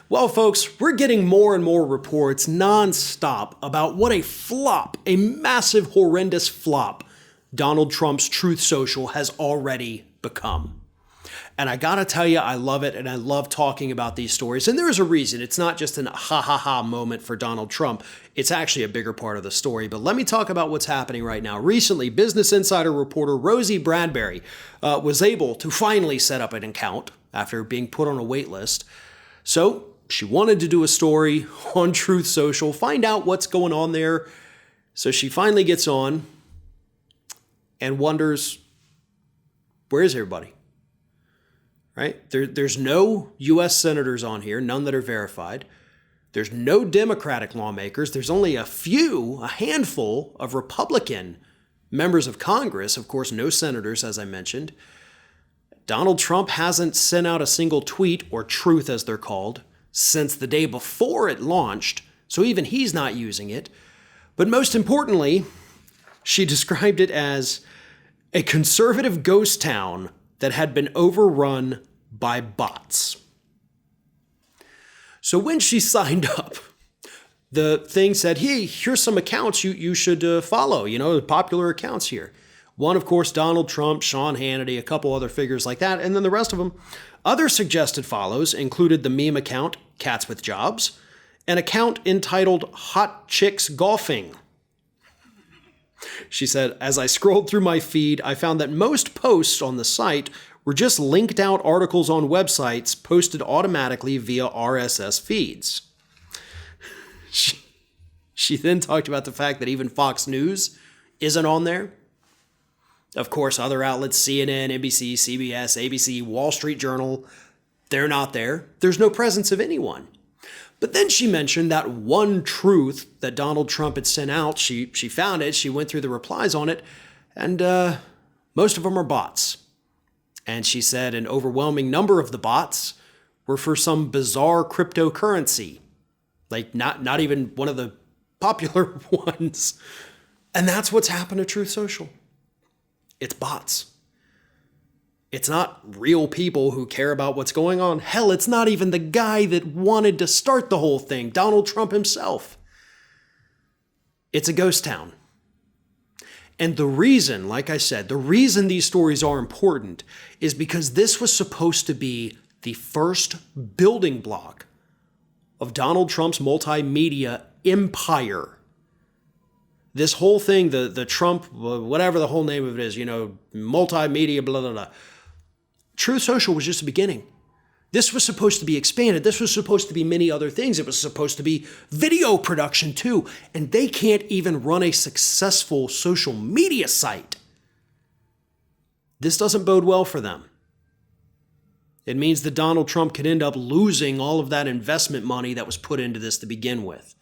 Well, folks, we're getting more and more reports non-stop about what a flop, a massive, horrendous flop, Donald Trump's Truth Social has already become. And I gotta tell you, I love it, and I love talking about these stories. And there is a reason. It's not just an ha-ha-ha moment for Donald Trump. It's actually a bigger part of the story. But let me talk about what's happening right now. Recently, Business Insider reporter Rosie Bradbury was able to finally set up an account after being put on a wait list. So she wanted to do a story on Truth Social, find out what's going on there. So she finally gets on and wonders, where is everybody? Right? There's no U.S. senators on here, none that are verified. There's no Democratic lawmakers. There's only a handful of Republican members of Congress. Of course, no senators, as I mentioned. Donald Trump hasn't sent out a single tweet, or truth as they're called, since the day before it launched, so even he's not using it. But most importantly, she described it as a conservative ghost town that had been overrun by bots. So when she signed up, the thing said, hey, here's some accounts you should follow, the popular accounts here. One, of course, Donald Trump, Sean Hannity, a couple other figures like that, and then the rest of them. Other suggested follows included the meme account, Cats with Jobs, an account entitled Hot Chicks Golfing. She said, as I scrolled through my feed, I found that most posts on the site were just linked out articles on websites posted automatically via RSS feeds. She then talked about the fact that even Fox News isn't on there. Of course, other outlets, CNN, NBC, CBS, ABC, Wall Street Journal, they're not there. There's no presence of anyone. But then she mentioned that one truth that Donald Trump had sent out. She found it. She went through the replies on it, and most of them are bots. And she said an overwhelming number of the bots were for some bizarre cryptocurrency, like not even one of the popular ones. And that's what's happened to Truth Social. It's bots. It's not real people who care about what's going on. Hell, it's not even the guy that wanted to start the whole thing, Donald Trump himself. It's a ghost town. And the reason, like I said, the reason these stories are important is because this was supposed to be the first building block of Donald Trump's multimedia empire. This whole thing, the Trump, whatever the whole name of it is, multimedia, blah, blah, blah. Truth Social was just the beginning. This was supposed to be expanded. This was supposed to be many other things. It was supposed to be video production too. And they can't even run a successful social media site. This doesn't bode well for them. It means that Donald Trump could end up losing all of that investment money that was put into this to begin with.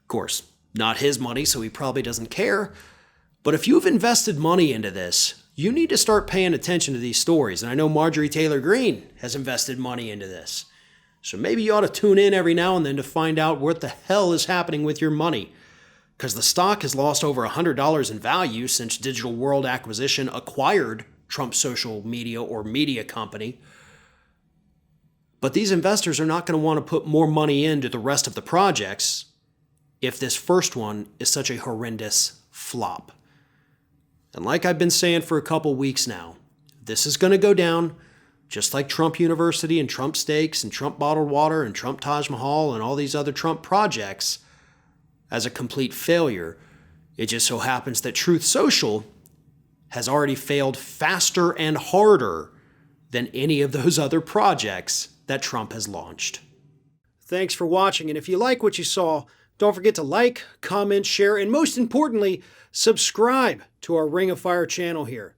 Of course, not his money, so he probably doesn't care. But if you've invested money into this, you need to start paying attention to these stories. And I know Marjorie Taylor Greene has invested money into this. So maybe you ought to tune in every now and then to find out what the hell is happening with your money. Because the stock has lost over $100 in value since Digital World Acquisition acquired Trump's social media or media company. But these investors are not going to want to put more money into the rest of the projects if this first one is such a horrendous flop. And like I've been saying for a couple weeks now, this is going to go down just like Trump University and Trump Steaks and Trump Bottled Water and Trump Taj Mahal and all these other Trump projects as a complete failure. It just so happens that Truth Social has already failed faster and harder than any of those other projects that Trump has launched. Thanks for watching, and if you like what you saw, don't forget to like, comment, share, and most importantly, subscribe to our Ring of Fire channel here.